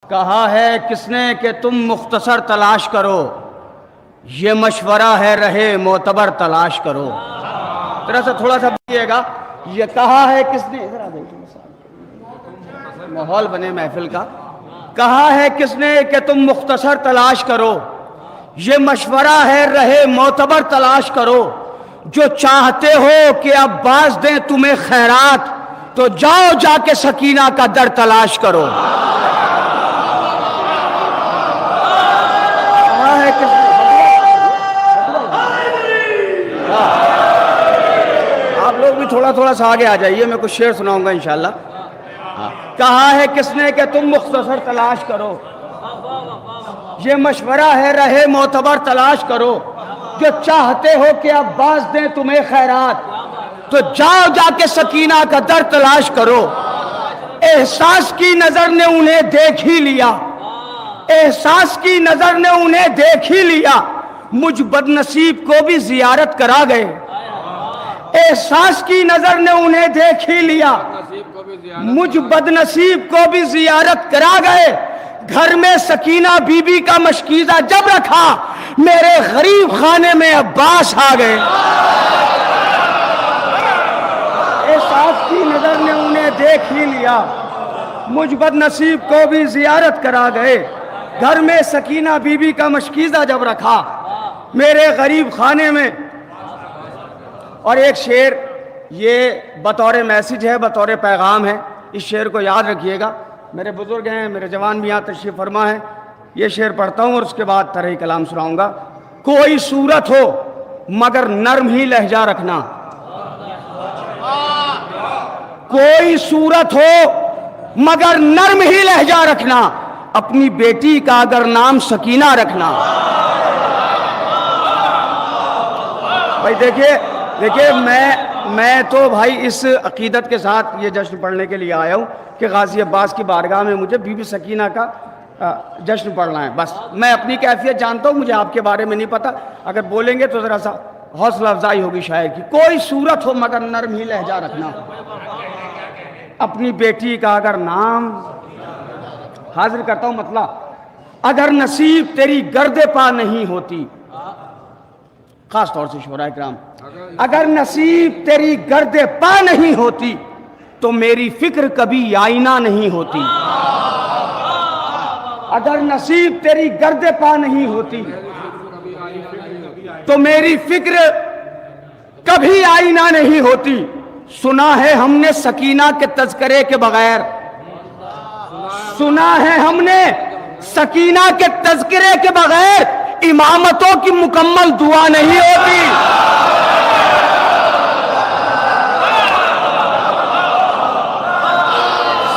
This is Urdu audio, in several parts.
کہا ہے کس نے کہ تم مختصر تلاش کرو، یہ مشورہ ہے رہے معتبر تلاش کرو۔ ذرا سا تھوڑا سا بتائیے گا، یہ کہا ہے کس نے، ذرا ماحول بنے محفل کا۔ کہا ہے کس نے کہ تم مختصر تلاش کرو، یہ مشورہ ہے رہے معتبر تلاش کرو۔ جو چاہتے ہو کہ اب باز دیں تمہیں خیرات، تو جاؤ جا کے سکینہ کا در تلاش کرو۔ آپ لوگ بھی تھوڑا تھوڑا سا آگے آ جائیے، میں کچھ شعر سناؤں گا انشاءاللہ۔ کہا ہے کس نے کہ تم مختصر تلاش کرو، یہ مشورہ ہے رہے معتبر تلاش کرو۔ جو چاہتے ہو کہ اب باز دیں تمہیں خیرات، تو جاؤ جا کے سکینہ کا در تلاش کرو۔ احساس کی نظر نے انہیں دیکھ ہی لیا، احساس کی نظر نے انہیں دیکھ ہی لیا، مجھ بد نصیب کو بھی زیارت کرا گئے۔ احساس کی نظر نے انہیں دیکھ ہی لیا، مجھ بد نصیب کو بھی زیارت کرا گئے۔ گھر میں سکینہ بی بی کا مشکیزہ جب رکھا، میرے غریب خانے میں عباس آ گئے۔ احساس کی نظر نے انہیں دیکھ ہی لیا، مجھ بد نصیب کو بھی زیارت کرا گئے۔ گھر میں سکینہ بی بی کا مشکیزہ جب رکھا، میرے غریب خانے میں۔ اور ایک شعر، یہ بطور میسج ہے، بطور پیغام ہے، اس شعر کو یاد رکھیے گا۔ میرے بزرگ ہیں، میرے جوان بھی یہاں تشریف فرما ہے، یہ شعر پڑھتا ہوں اور اس کے بعد طرح کلام سناؤں گا۔ کوئی صورت ہو مگر نرم ہی لہجہ رکھنا، کوئی صورت ہو مگر نرم ہی لہجہ رکھنا، اپنی بیٹی کا اگر نام سکینہ رکھنا۔ بھائی دیکھیے میں تو بھائی اس عقیدت کے ساتھ یہ جشن پڑھنے کے لیے آیا ہوں کہ غازی عباس کی بارگاہ میں مجھے بی بی سکینہ کا جشن پڑھنا ہے۔ بس میں اپنی کیفیت جانتا ہوں، مجھے آپ کے بارے میں نہیں پتا، اگر بولیں گے تو ذرا سا حوصلہ افزائی ہوگی شاعر کی۔ کوئی صورت ہو مگر نرم ہی لہجہ رکھنا، اپنی بیٹی کا اگر نام، حاضر کرتا ہوں مطلب، اگر نصیب تیری گرد پا نہیں ہوتی، خاص طور سے شعراء کرام، اگر نصیب تیری گرد پا نہیں ہوتی، تو میری فکر کبھی آئینہ نہیں ہوتی۔ اگر نصیب تیری گرد پا نہیں ہوتی، تو میری فکر کبھی آئینہ نہیں ہوتی۔ سنا ہے ہم نے سکینہ کے تذکرے کے بغیر، سنا ہے ہم نے سکینہ کے تذکرے کے بغیر امامتوں کی مکمل دعا نہیں ہوتی۔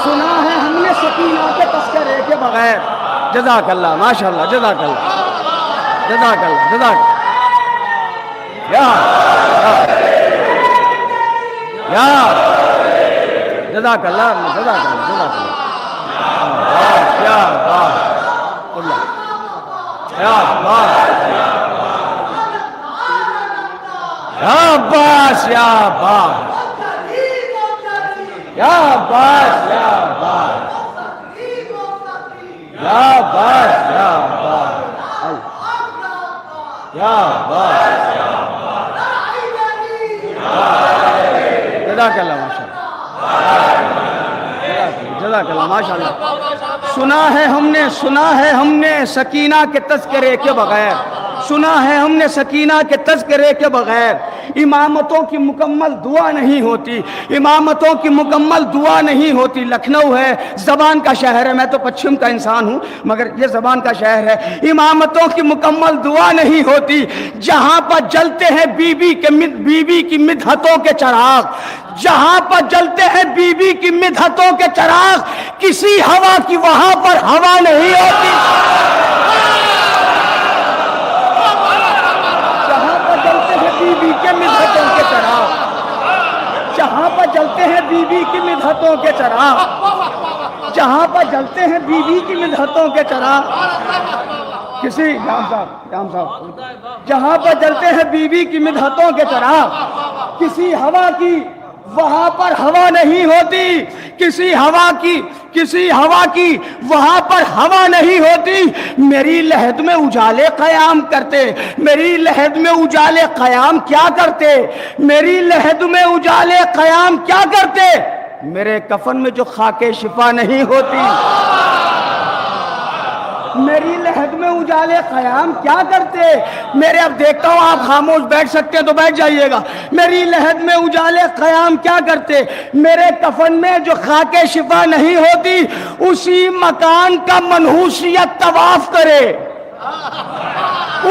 سنا ہے ہم نے سکینہ کے تذکرے کے بغیر۔ جزاک اللہ، ماشاءاللہ، جزاک اللہ، جزاک اللہ، جزاک اللہ، جزاک اللہ، جزاک اللہ، جزاک اللہ۔ کیا بات، یا عباس، یا عباس، یا عباس، یا عباس، یا عباس، یا عباس، یا عباس، یا عباس، جزاک اللہ، جزاک اللہ، ماشاءاللہ۔ سنا ہے ہم نے سکینہ کے تذکرے کے بغیر، سنا ہے ہم نے سکینہ کے تذکرے کے بغیر امامتوں کی مکمل دعا نہیں ہوتی، امامتوں کی مکمل دعا نہیں ہوتی۔ لکھنؤ ہے، زبان کا شہر ہے، میں تو پچھم کا انسان ہوں مگر یہ زبان کا شہر ہے۔ امامتوں کی مکمل دعا نہیں ہوتی، جہاں پر جلتے ہیں بی بی کی مدحتوں کے چراغ، جہاں پر جلتے ہیں بی بی کی مدحتوں کے چراغ، کسی ہوا کی وہاں پر ہوا نہیں ہوتی۔ جہاں پر جلتے ہیں بی بی کے مدحتوں کے چراغ، جہاں پر جلتے ہیں بی بی کی مدحتوں کے چراغ، جہاں پر جلتے ہیں بی بی کی مدحتوں کے چراغ، کسی جام صاحب، جہاں پر جلتے ہیں بی بی کی مدحتوں کے چراغ، کسی ہوا کی وہاں پر ہوا نہیں ہوتی، کسی ہوا کی وہاں پر ہوا نہیں ہوتی۔ میری لحد میں اجالے قیام کرتے، میری لحد میں اجالے قیام کیا کرتے، میری لحد میں اجالے قیام کیا کرتے؟ میرے کفن میں جو خاک شفا نہیں ہوتی، میری لحد میں اجالے قیام کیا کرتے؟ میرے اب دیکھتا ہوں آپ خاموش بیٹھ سکتے ہیں تو بیٹھ جائیے گا۔ میری لحد میں اجالے قیام کیا کرتے؟ میرے کفن میں جو خاک شفا نہیں ہوتی، اسی مکان کا منحوسیت طواف کرے،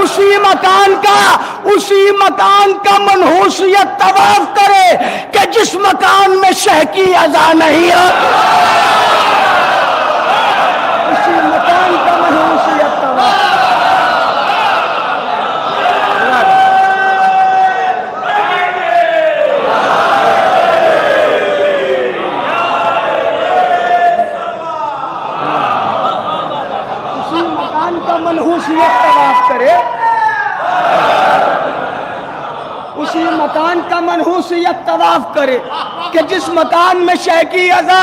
اسی مکان کا منحوسیت طواف کرے کہ جس مکان میں شہ کی اذا نہیں ہوتی، اسی مکان کا منحوسیت طواف۔ اسی مکان کا منحوسیت طواف کرے، اسی مکان کا منحوسیت طواف کرے کہ جس مکان میں شہ کی اذا،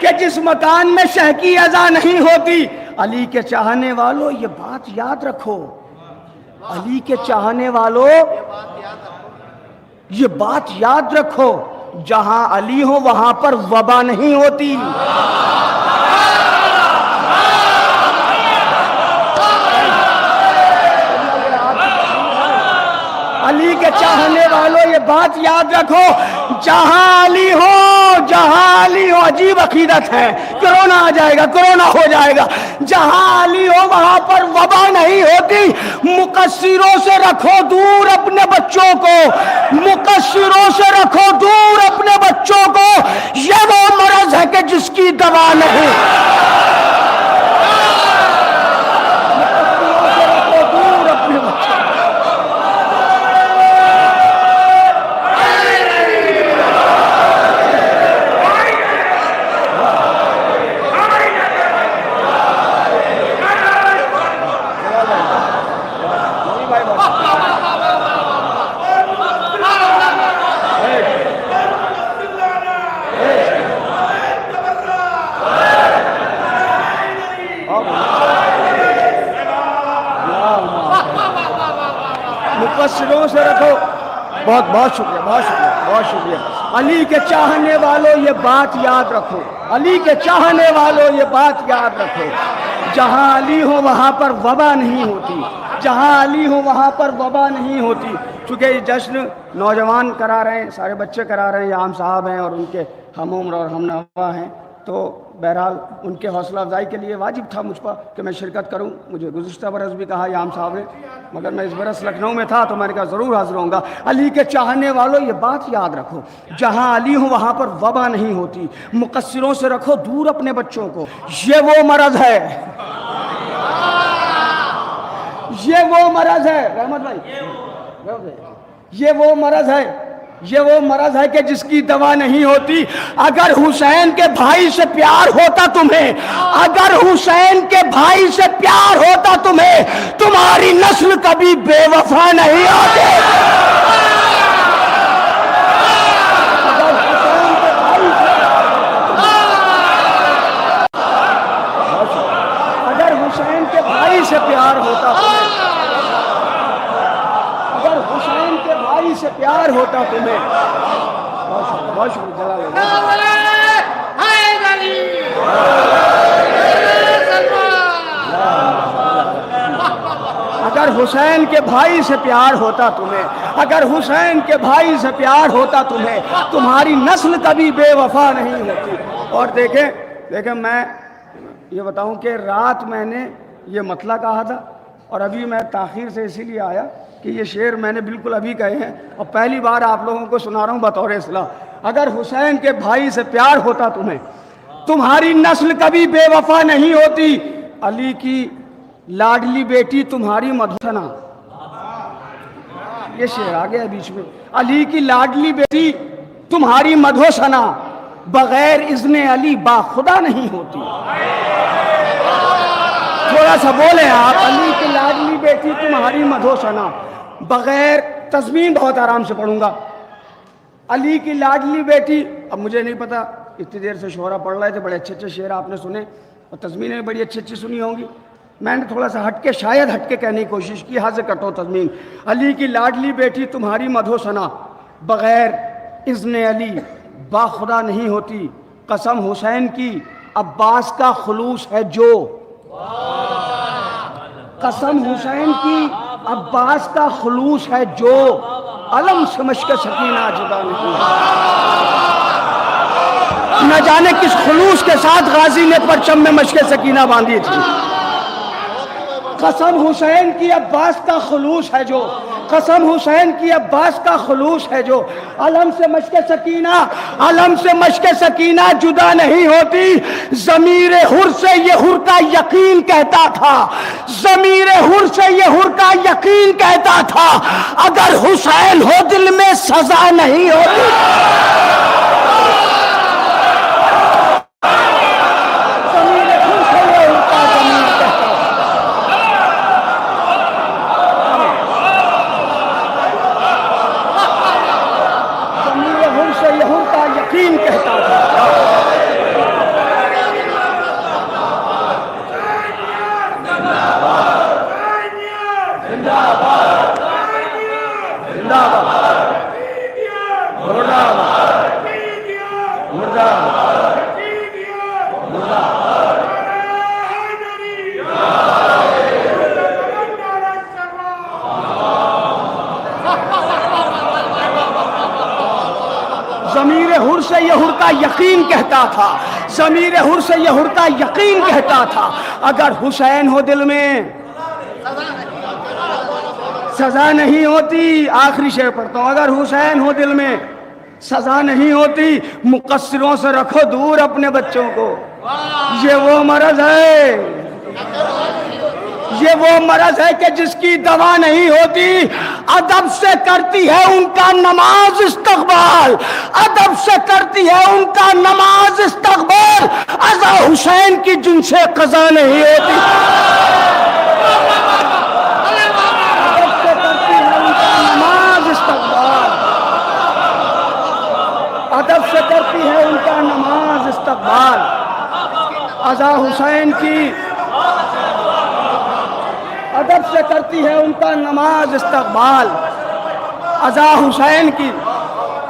کہ جس مکان میں شہ کی اذا نہیں ہوتی۔ علی کے چاہنے والوں یہ بات یاد رکھو، علی کے چاہنے والوں یہ بات یاد رکھو، جہاں علی ہو وہاں پر وبا نہیں ہوتی۔ علی کے چاہنے والوں یہ بات یاد رکھو، جہاں علی ہو عجیب عقیدت ہے، کرونا آ جائے گا، کرونا ہو جائے گا، جہاں علی ہو وہاں پر وبا نہیں ہوتی۔ مقصروں سے رکھو دور اپنے بچوں کو، مقصروں سے رکھو دور اپنے بچوں کو، یہ وہ مرض ہے کہ جس کی دوا نہیں۔ مقصروں سے رکھو دور اپنے بچوں کو۔ مقصروں سے رکھو۔ بہت شکریہ، بہت شکریہ، بہت شکریہ۔ علی کے چاہنے والوں یہ بات یاد رکھو، علی کے چاہنے والوں یہ بات یاد رکھو، جہاں علی ہو وہاں پر وبا نہیں ہوتی، جہاں علی ہو وہاں پر وبا نہیں ہوتی۔ چونکہ یہ جشن نوجوان کرا رہے ہیں، سارے بچے کرا رہے ہیں، امام صاحب ہیں اور ان کے ہم عمر اور ہم نوا ہیں، تو بہرحال ان کے حوصلہ افزائی کے لیے واجب تھا مجھ پر کہ میں شرکت کروں۔ مجھے گزشتہ برس بھی کہا امام صاحب نے، مگر میں اس برس لکھنؤ میں تھا تو میں نے کہا ضرور حاضر ہوں گا۔ علی کے چاہنے والوں یہ بات یاد رکھو، جہاں علی ہو وہاں پر وبا نہیں ہوتی۔ مقصروں سے رکھو دور اپنے بچوں کو، یہ وہ مرض ہے، یہ وہ مرض ہے رحمت بھائی، یہ وہ مرض ہے، یہ وہ مرض ہے کہ جس کی دوا نہیں ہوتی۔ اگر حسین کے بھائی سے پیار ہوتا تمہیں، اگر حسین کے بھائی سے پیار ہوتا تمہیں، تمہاری نسل کبھی بے وفا نہیں ہوتی۔ اگر حسین کے بھائی سے پیار ہوتا تمہیں، اگر حسین کے بھائی سے پیار ہوتا تمہیں، بہت شکریہ جلال۔ اگر حسین کے بھائی سے پیار ہوتا تمہیں، اگر حسین کے بھائی سے پیار ہوتا تمہیں، تمہاری نسل کبھی بے وفا نہیں ہوتی۔ اور دیکھیں میں یہ بتاؤں کہ رات میں نے یہ مطلع کہا تھا اور ابھی میں تاخیر سے اسی لیے آیا کہ یہ شعر میں نے بالکل ابھی کہے ہیں اور پہلی بار آپ لوگوں کو سنا رہا ہوں بطور اصلاح۔ اگر حسین کے بھائی سے پیار ہوتا تمہیں، تمہاری نسل کبھی بے وفا نہیں ہوتی۔ علی کی لاڈلی بیٹی تمہاری مدھوسنا، یہ شعر آ گیا بیچ میں۔ علی کی لاڈلی بیٹی تمہاری مدھوسنا، بغیر اذن علی با خدا نہیں ہوتی۔ تھوڑا سا بولیں آپ، علی کی لاڈلی بیٹی تمہاری مدھوسنا، بغیر تضمین بہت آرام سے پڑھوں گا، علی کی لاڈلی بیٹی، اب مجھے نہیں پتا، اتنی دیر سے شعرا پڑھ رہے تھے، بڑے اچھے اچھے شعر آپ نے سنے اور تضمینیں بھی بڑی اچھی اچھی سنی ہوں گی. میں نے تھوڑا سا ہٹ کے، شاید ہٹ کے کہنے کی کوشش کی، حد سے کٹو تضمین. علی کی لاڈلی بیٹی تمہاری مدح و ثنا بغیر اذن علی باخدا نہیں ہوتی. قسم حسین کی عباس کا خلوص ہے جو، قسم حسین کی عباس کا خلوص ہے جو، علم سے مشق سکینہ جدا نہیں. نہ جانے کس خلوص کے ساتھ غازی نے پرچم میں مشق سکینہ باندھی تھی. قسم حسین کی عباس کا خلوص ہے جو، قسم حسین کی عباس کا خلوص ہے جو، علم سے مشق سکینہ، علم سے مشق سکینہ جدا نہیں ہوتی. ضمیر حر سے یہ حر کا یقین کہتا تھا، ضمیر حر سے یہ حر کا یقین کہتا تھا، اگر حسین ہو دل میں سزا نہیں ہوتی. کہتا تھا ضمیر حر سے یہ حر کا یقین کہتا تھا، ضمیر حر سے یہ حر کا یقین کہتا تھا، اگر حسین ہو دل میں سزا نہیں ہوتی. آخری شعر پڑھتا ہوں. اگر حسین ہو دل میں سزا نہیں ہوتی، مقصروں سے رکھو دور اپنے بچوں کو. یہ وہ مرض ہے، یہ وہ مرض ہے کہ جس کی دوا نہیں ہوتی. ادب سے کرتی ہے ان کا نماز استقبال، ادب سے کرتی ہے ان کا نماز استقبال، عزا حسین کی جن سے قضا نہیں ہوتی. ادب سے کرتی ہے ان کا نماز استقبال، ادب سے کرتی ہے ان کا نماز استقبال. عزا حسین کی ادب سے کرتی ہے ان کا نماز استقبال. عزا حسین کی،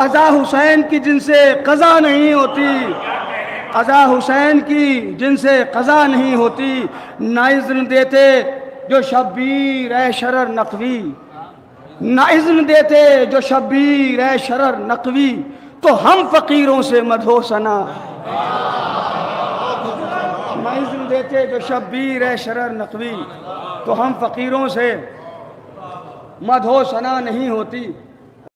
عزا حسین کی جن سے قضا نہیں ہوتی، عزا حسین کی جن سے قضا نہیں ہوتی. نہ اذن دیتے جو شبیر اے شرر نقوی، نہ اذن دیتے جو شبیر اے شرر نقوی، تو ہم فقیروں سے مدح و ثنا. نہ اذن دیتے جو شبیر اے شرر نقوی، تو ہم فقیروں سے مدح و ثنا نہیں ہوتی.